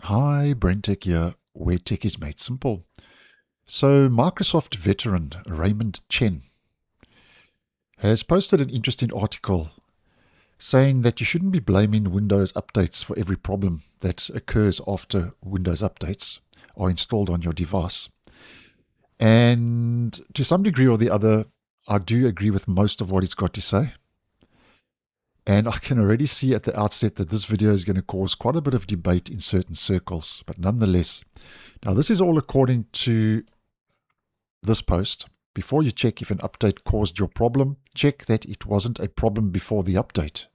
Hi, BrenTech here, where tech is made simple. So, Microsoft veteran Raymond Chen has posted an interesting article saying that you shouldn't be blaming Windows updates for every problem that occurs after Windows updates are installed on your device. And to some degree or the other, I do agree with most of what he's got to say. And I can already see at the outset that this video is going to cause quite a bit of debate in certain circles, but nonetheless. Now, this is all according to this post. Before you check if an update caused your problem, check that it wasn't a problem before the update.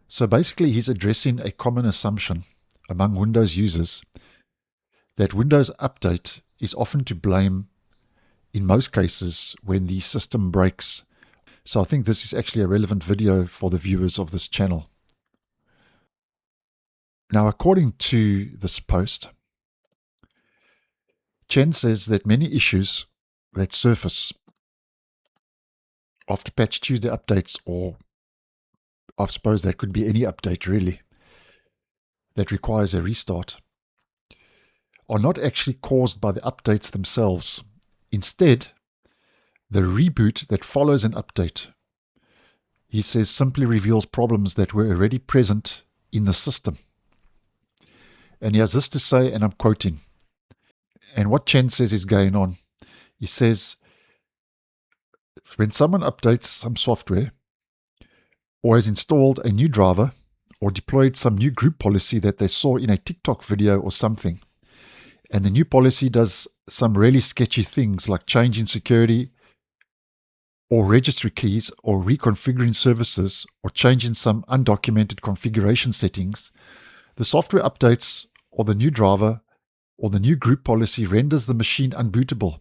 So basically, he's addressing a common assumption among Windows users that Windows Update is often to blame in most cases when the system breaks. So I think this is actually a relevant video for the viewers of this channel. Now, according to this post, Chen says that many issues that surface after Patch Tuesday updates, or I suppose that could be any update really, that requires a restart, are not actually caused by the updates themselves. Instead, the reboot that follows an update, he says, simply reveals problems that were already present in the system. And he has this to say, and I'm quoting, and what Chen says is going on. He says, when someone updates some software or has installed a new driver or deployed some new group policy that they saw in a TikTok video or something, and the new policy does some really sketchy things like changing security or registry keys or reconfiguring services or changing some undocumented configuration settings, the software updates or the new driver or the new group policy renders the machine unbootable.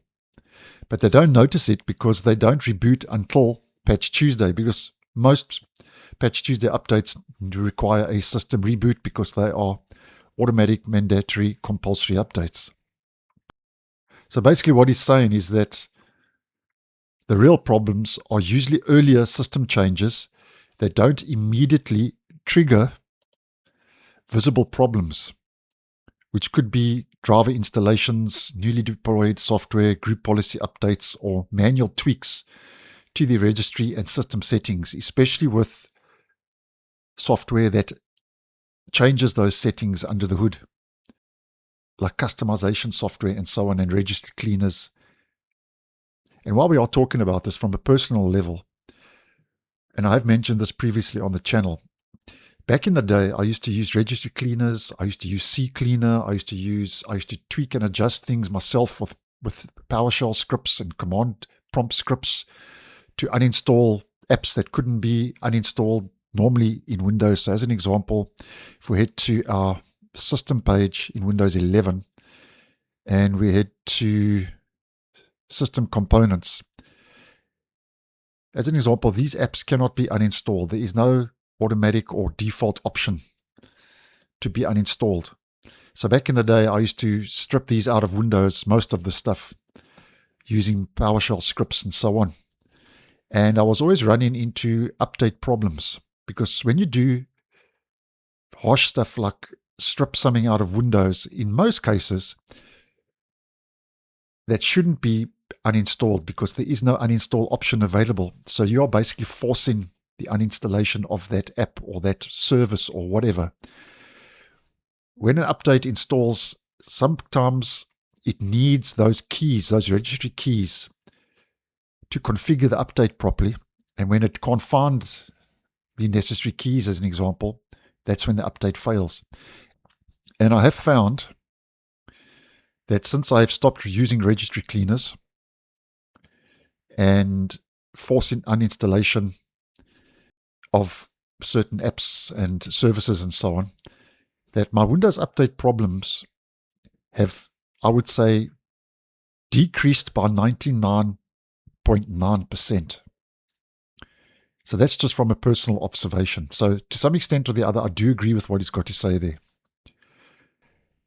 But they don't notice it because they don't reboot until Patch Tuesday, because most Patch Tuesday updates require a system reboot because they are automatic, mandatory, compulsory updates. So basically what he's saying is that the real problems are usually earlier system changes that don't immediately trigger visible problems, which could be driver installations, newly deployed software, group policy updates, or manual tweaks to the registry and system settings, especially with software that changes those settings under the hood, like customization software and so on, and registry cleaners. And while we are talking about this from a personal level, and I've mentioned this previously on the channel, back in the day, I used to use registry cleaners. I used to use CCleaner. I used to tweak and adjust things myself with PowerShell scripts and command prompt scripts to uninstall apps that couldn't be uninstalled normally in Windows. So as an example, if we head to our system page in Windows 11 and we head to system components, as an example, these apps cannot be uninstalled. There is no automatic or default option to be uninstalled. So back in the day, I used to strip these out of Windows, most of the stuff, using PowerShell scripts and so on. And I was always running into update problems because when you do harsh stuff like strip something out of Windows, in most cases, that shouldn't be uninstalled because there is no uninstall option available. So you are basically forcing the uninstallation of that app or that service or whatever. When an update installs, sometimes it needs those keys, those registry keys, to configure the update properly. And when it can't find the necessary keys, as an example, that's when the update fails. And I have found that since I have stopped using registry cleaners and forcing uninstallation of certain apps and services and so on, that my Windows update problems have, I would say, decreased by 99.9%. So that's just from a personal observation. So to some extent or the other, I do agree with what he's got to say there.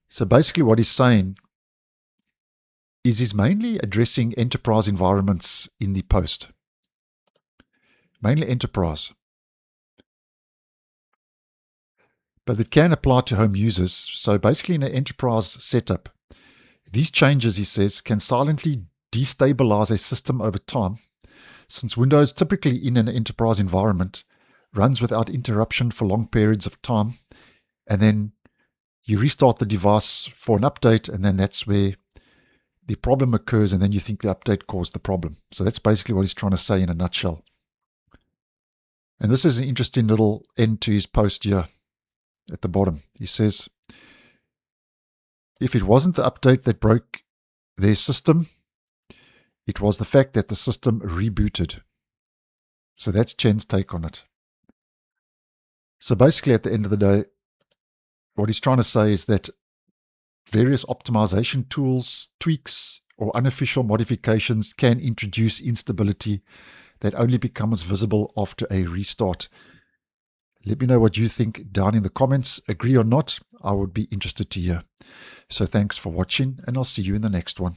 So basically what he's saying is he's mainly addressing enterprise environments in the post. Mainly enterprise. but it can apply to home users. So basically in an enterprise setup, these changes, he says, can silently destabilize a system over time, since Windows, typically in an enterprise environment, runs without interruption for long periods of time, and then you restart the device for an update, and then that's where the problem occurs, and then you think the update caused the problem. So that's basically what he's trying to say in a nutshell. And this is an interesting little end to his post here at the bottom. He says, if it wasn't the update that broke their system, it was the fact that the system rebooted. So that's Chen's take on it. So basically, at the end of the day, what he's trying to say is that various optimization tools, tweaks, or unofficial modifications can introduce instability that only becomes visible after a restart. Let me know what you think down in the comments. Agree or not, I would be interested to hear. So thanks for watching, and I'll see you in the next one.